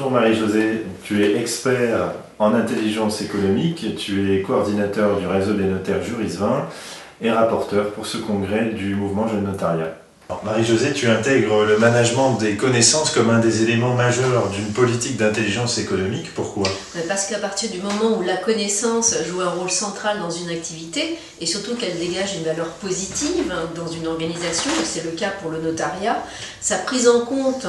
Bonjour Marie-Josée, tu es expert en intelligence économique, tu es coordinateur du réseau des notaires Juris 20 et rapporteur pour ce congrès du mouvement Jeune Notariat. Marie-Josée, tu intègres le management des connaissances comme un des éléments majeurs d'une politique d'intelligence économique. Pourquoi ? Parce qu'à partir du moment où la connaissance joue un rôle central dans une activité, et surtout qu'elle dégage une valeur positive dans une organisation, et c'est le cas pour le notariat, sa prise en compte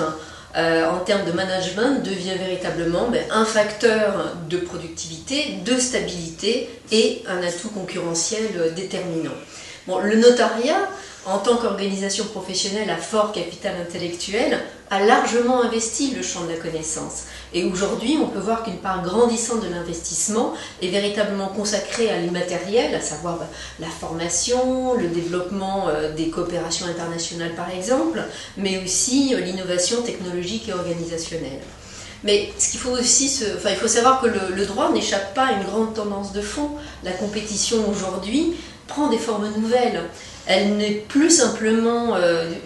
en termes de management devient véritablement un facteur de productivité, de stabilité et un atout concurrentiel déterminant. Bon, le notariat, en tant qu'organisation professionnelle à fort capital intellectuel, a largement investi le champ de la connaissance. Et aujourd'hui, on peut voir qu'une part grandissante de l'investissement est véritablement consacrée à l'immatériel, à savoir la formation, le développement des coopérations internationales par exemple, mais aussi l'innovation technologique et organisationnelle. Mais ce qu'il faut aussi, il faut savoir que le droit n'échappe pas à une grande tendance de fond. La compétition aujourd'hui prend des formes nouvelles. Elle n'est plus simplement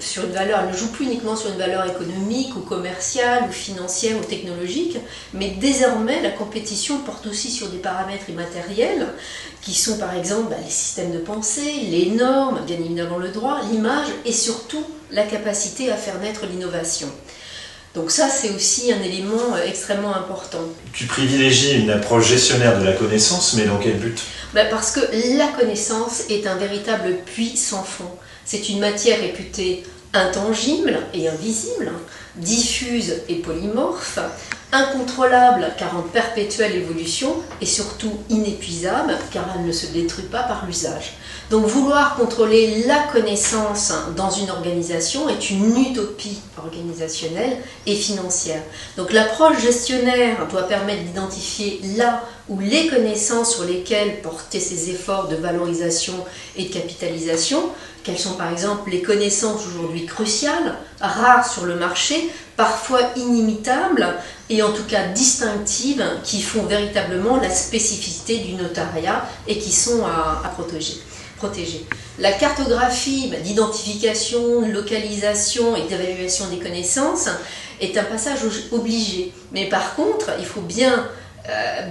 sur une valeur, elle ne joue plus uniquement sur une valeur économique ou commerciale ou financière ou technologique, mais désormais la compétition porte aussi sur des paramètres immatériels qui sont par exemple les systèmes de pensée, les normes, bien évidemment le droit, l'image et surtout la capacité à faire naître l'innovation. Donc ça, c'est aussi un élément extrêmement important. Tu privilégies une approche gestionnaire de la connaissance, mais dans quel but ? Parce que la connaissance est un véritable puits sans fond. C'est une matière réputée intangible et invisible, diffuse et polymorphe, incontrôlable car en perpétuelle évolution et surtout inépuisable car elle ne se détruit pas par l'usage. Donc vouloir contrôler la connaissance dans une organisation est une utopie organisationnelle et financière. Donc l'approche gestionnaire doit permettre d'identifier là où les connaissances sur lesquelles porter ses efforts de valorisation et de capitalisation, quelles sont par exemple les connaissances aujourd'hui cruciales, rares sur le marché, parfois inimitables et en tout cas distinctives, qui font véritablement la spécificité du notariat et qui sont à protéger. La cartographie d'identification, de localisation et d'évaluation des connaissances est un passage obligé. Mais par contre, il faut bien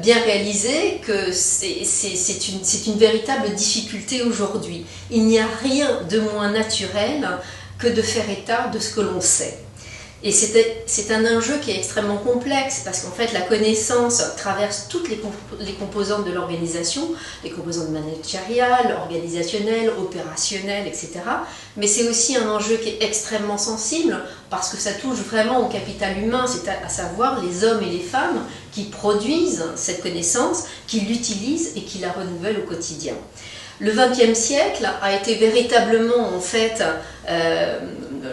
réaliser que c'est une véritable difficulté aujourd'hui. Il n'y a rien de moins naturel que de faire état de ce que l'on sait. Et c'est un enjeu qui est extrêmement complexe parce qu'en fait la connaissance traverse toutes les composantes de l'organisation, les composantes managériales, organisationnelles, opérationnelles, etc. Mais c'est aussi un enjeu qui est extrêmement sensible parce que ça touche vraiment au capital humain, c'est à savoir les hommes et les femmes qui produisent cette connaissance, qui l'utilisent et qui la renouvellent au quotidien. Le XXe siècle a été véritablement en fait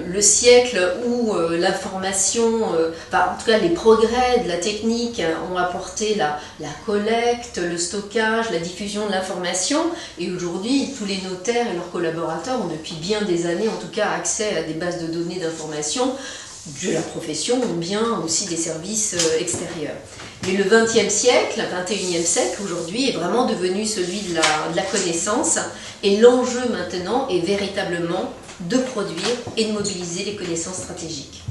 le siècle où l'information, en tout cas les progrès de la technique ont apporté la collecte, le stockage, la diffusion de l'information et aujourd'hui tous les notaires et leurs collaborateurs ont depuis bien des années en tout cas accès à des bases de données d'information de la profession ou bien aussi des services extérieurs. Mais le XXe siècle, le XXIe siècle aujourd'hui est vraiment devenu celui de la connaissance et l'enjeu maintenant est véritablement de produire et de mobiliser les connaissances stratégiques.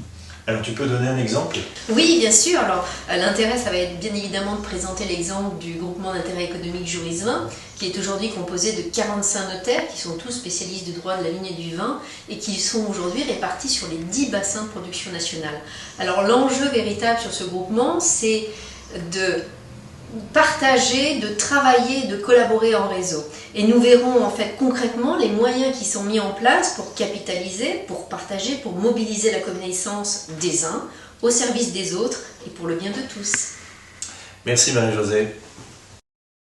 Alors tu peux donner un exemple ? Oui, bien sûr. Alors l'intérêt, ça va être bien évidemment de présenter l'exemple du groupement d'intérêt économique Juris 20, qui est aujourd'hui composé de 45 notaires qui sont tous spécialistes du droit de la vigne et du vin et qui sont aujourd'hui répartis sur les 10 bassins de production nationale. Alors l'enjeu véritable sur ce groupement, c'est de partager, de travailler, de collaborer en réseau. Et nous verrons en fait concrètement les moyens qui sont mis en place pour capitaliser, pour partager, pour mobiliser la connaissance des uns au service des autres et pour le bien de tous. Merci Marie-Josée.